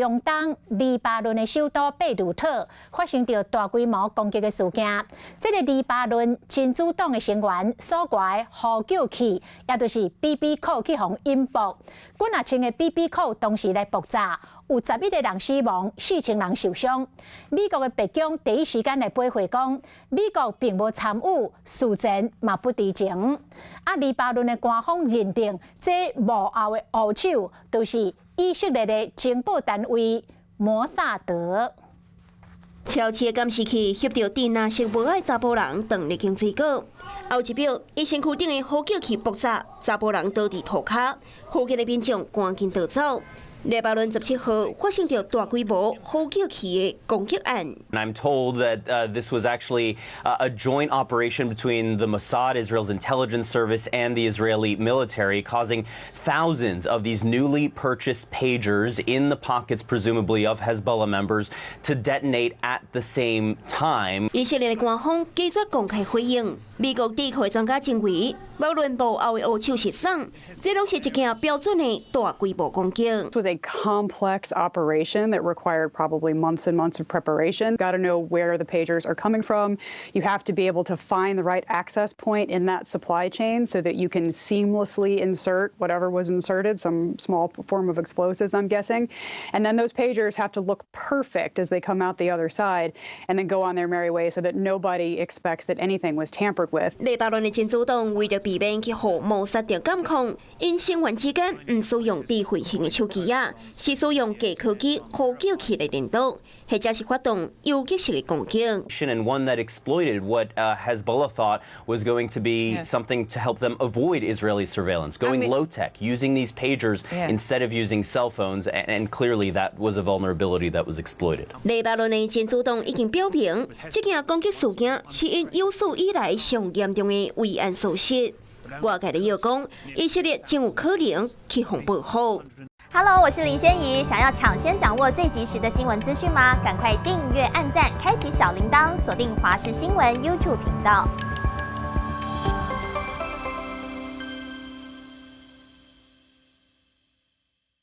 中东黎巴嫩的首都贝鲁特发生着大规模攻击的事件。这个黎巴嫩真主党的成员所挂的呼救器，也就是 BB 扣去互引爆，几啊千个 BB 扣同时来爆炸。 有11个人死亡，4000人受伤。美国的白宫第一时间来回回讲，美国并无参与，事前嘛不知情。黎巴嫩的官方认定，这幕后的黑手就是以色列的情报单位摩萨德。超市的监视器翕到伫那色无爱查甫人撞入经水果，后一秒，伊身躯顶的呼救器爆炸，查甫人倒伫涂骹，附近的民众赶紧逃走。 黎巴嫩17号发生着大规模呼救器的攻击案。I'm told that this was actually a joint operation between the Mossad, Israel's intelligence service, and the Israeli military, causing thousands of these newly purchased pagers in the pockets, presumably of Hezbollah members, to detonate at the same time. 以色列的官方记者公开回应，美国地区专家认为，无论幕后的黑手是啥，这拢是一件标准的大规模攻击。 complex operation that required probably months and months of preparation. Got to know where the pagers are coming from. You have to be able to find the right access point in that supply chain so that you can seamlessly insert whatever was inserted, some small form of explosives, I'm guessing. And then those pagers have to look perfect as they come out the other side and then go on their merry way so that nobody expects that anything was tampered with. 黎巴嫩的真主党为着避免去互谋杀着监控，因成员之间唔使用智慧型的手机啊。 是使用低科技呼救器来领导，或者是发动游击式的攻击。And one that exploited what Hezbollah thought was going to be something to help them avoid Israeli surveillance, going low tech, using these pagers instead of using cell phones, and clearly that was a vulnerability that was exploited. 黎巴嫩的真主党已经表明，这件攻击事件是因有史以来上严重的危安疏失。外界的又讲，以色列真有可能去互报复。 Hello， 我是林仙怡。想要抢先掌握最及时的新闻资讯吗？赶快订阅、按赞、开启小铃铛，锁定华视新闻 YouTube 频道。